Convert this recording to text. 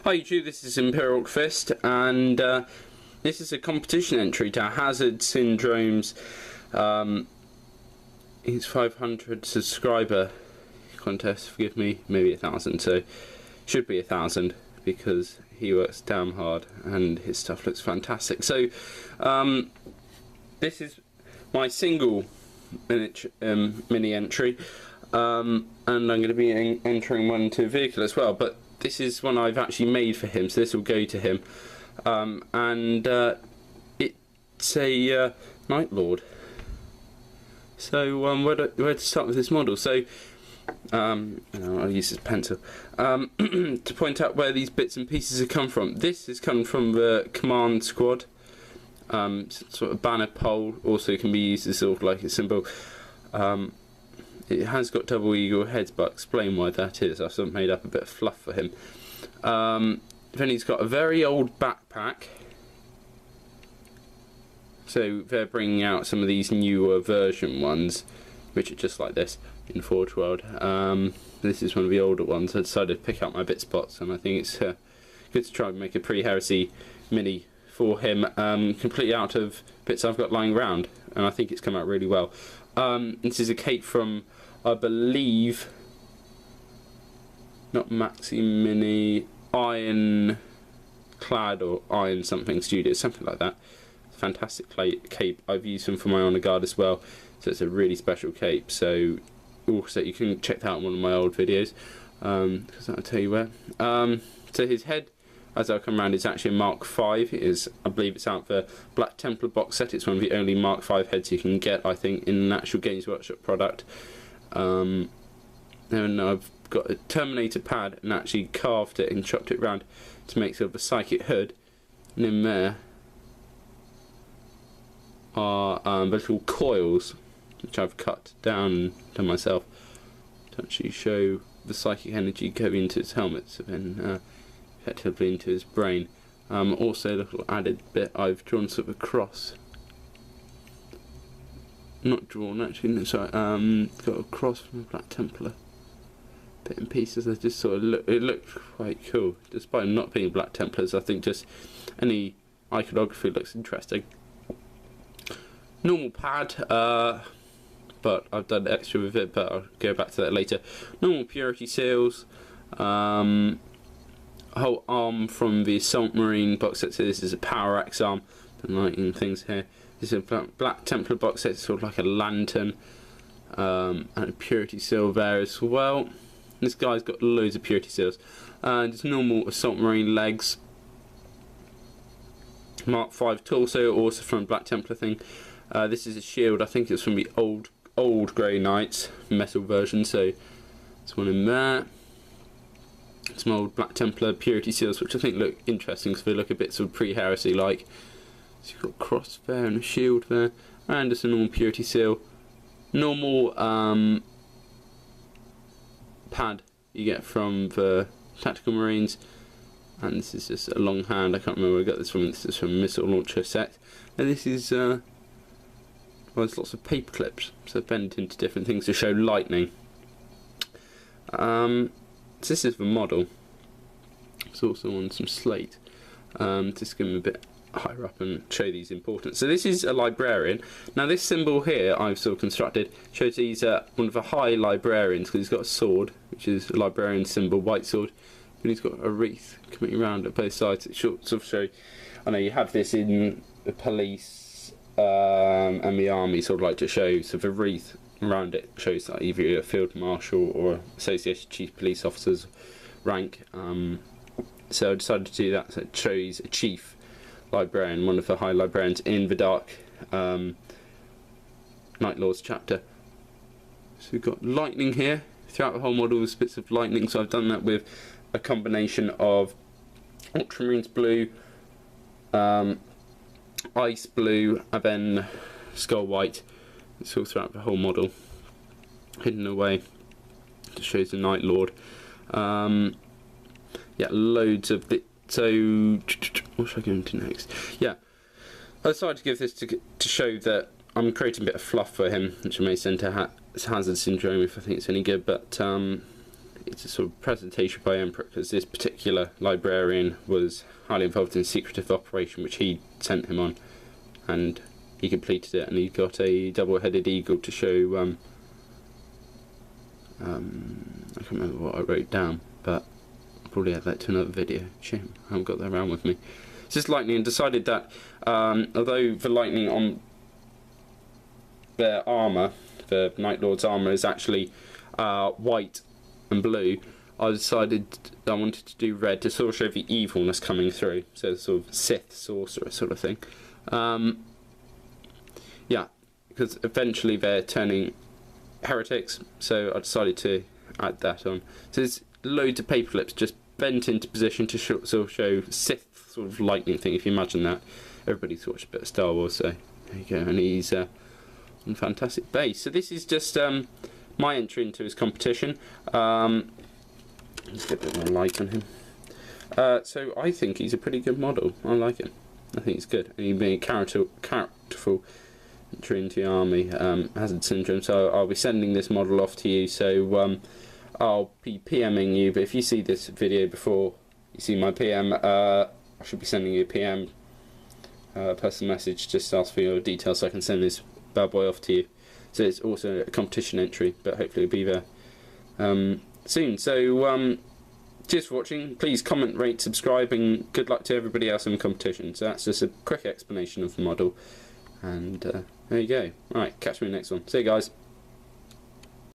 Hi YouTube, this is Imperial Fist, and this is a competition entry to HazardSyndrome's his 500 subscriber contest. Forgive me, maybe 1,000, so should be 1,000 because he works damn hard and his stuff looks fantastic. So this is my single mini entry, and I'm going to be entering one to vehicle as well, but this is one I've actually made for him, so this will go to him, and it's a Night Lord. So where to start with this model? So I'll use this pencil to point out where these bits and pieces have come from. This has come from the command squad. Sort of banner pole also can be used as sort of like a symbol. It has got double eagle heads, but I'll explain why that is. I've sort of made up a bit of fluff for him. Then he's got a very old backpack. So they're bringing out some of these newer version ones, which are just like this in Forge World. This is one of the older ones. I decided to pick out my bit spots, and I think it's good to try and make a pre-heresy mini for him, completely out of bits I've got lying around, and I think it's come out really well. This is a cape from, I believe, not Maxi Mini, Iron Clad or Iron something Studio, something like that. Fantastic cape. I've used them for my Honor Guard as well, so it's a really special cape. So also you can check that out in one of my old videos, because I'll tell you where. So his head, as I come around, is actually a Mark V. I believe it's out for Black Templar box set. It's one of the only Mark V heads you can get, I think, in an actual Games Workshop product. And I've got a Terminator pad and actually carved it and chopped it round to make sort of a psychic hood. And in there are the little coils, which I've cut down to myself to actually show the psychic energy going into his helmet, so then effectively into his brain. Also a little added bit, I've drawn sort of a cross. Not drawn actually, no, sorry, got a cross from a Black Templar. Bit in pieces. I just sort of it looked quite cool. Despite not being Black Templars, I think just any iconography looks interesting. Normal pad, but I've done extra with it, but I'll go back to that later. Normal purity seals. Whole arm from the Assault Marine box set, so this is a Power Axe arm. I'm lighting things here. This is a Black Templar box set, sort of like a lantern, and a purity seal there as well. This guy's got loads of purity seals. Just normal Assault Marine legs. Mark V torso, also from Black Templar thing. This is a shield, I think it's from the old Grey Knights metal version, so there's one in there. Some old Black Templar purity seals, which I think look interesting because they look a bit sort of pre-heresy like. So you've got a cross there and a shield there, and just a normal purity seal. Normal pad you get from the Tactical Marines, and this is just a long hand. I can't remember where I got this from. This is from a missile launcher set, and this is well, there's lots of paper clips, so bent into different things to show lightning. So this is the model. It's also on some slate. Just give them a bit higher up and show these importance. So this is a librarian. Now this symbol here I've sort of constructed shows he's one of the high librarians, because he's got a sword, which is a librarian symbol, white sword, and he's got a wreath coming around at both sides. It sort of show. I know you have this in the police and the army, sort of like to show. So the wreath around it shows that either a field marshal or associated chief police officer's rank. So I decided to do that, so it shows a chief librarian, one of the high librarians in the Dark Night Lords chapter. So we've got lightning here throughout the whole model. There's bits of lightning, so I've done that with a combination of Ultramarines blue, ice blue, and then skull white. It's all throughout the whole model, hidden away. Just shows the Night Lord. Yeah, loads of bits. So, what should I go into next? Yeah, I decided to give this to show that I'm creating a bit of fluff for him, which I may send to HazardSyndrome if I think it's any good. But it's a sort of presentation by Emperor, because this particular librarian was highly involved in a secretive operation which he sent him on, and he completed it, and he got a double-headed eagle to show. I can't remember what I wrote down, but I'll probably add that to another video. Shame I haven't got that around with me. It's just lightning, and decided that although the lightning on their armour, the Night Lord's armour, is actually white and blue, I decided I wanted to do red to sort of show the evilness coming through, so sort of Sith sorcerer sort of thing. Yeah, because eventually they're turning heretics, so I decided to add that on. So there's loads of paper clips just bent into position to sort of show Sith sort of lightning thing, if you imagine that. Everybody's watched a bit of Star Wars, so there you go, and he's on fantastic base. So this is just my entry into his competition. Let's get a bit more light on him. So I think he's a pretty good model. I like him. I think he's good, and he's being characterful entry into the army. Hazard Syndrome. So I'll be sending this model off to you. So I'll be PMing you. But if you see this video before you see my PM, I should be sending you a PM, personal message, just ask for your details so I can send this bad boy off to you. So it's also a competition entry, but hopefully it'll be there soon. So cheers for watching. Please comment, rate, subscribe, and good luck to everybody else in the competition. So that's just a quick explanation of the model, and there you go. Alright, catch me in the next one. See you guys.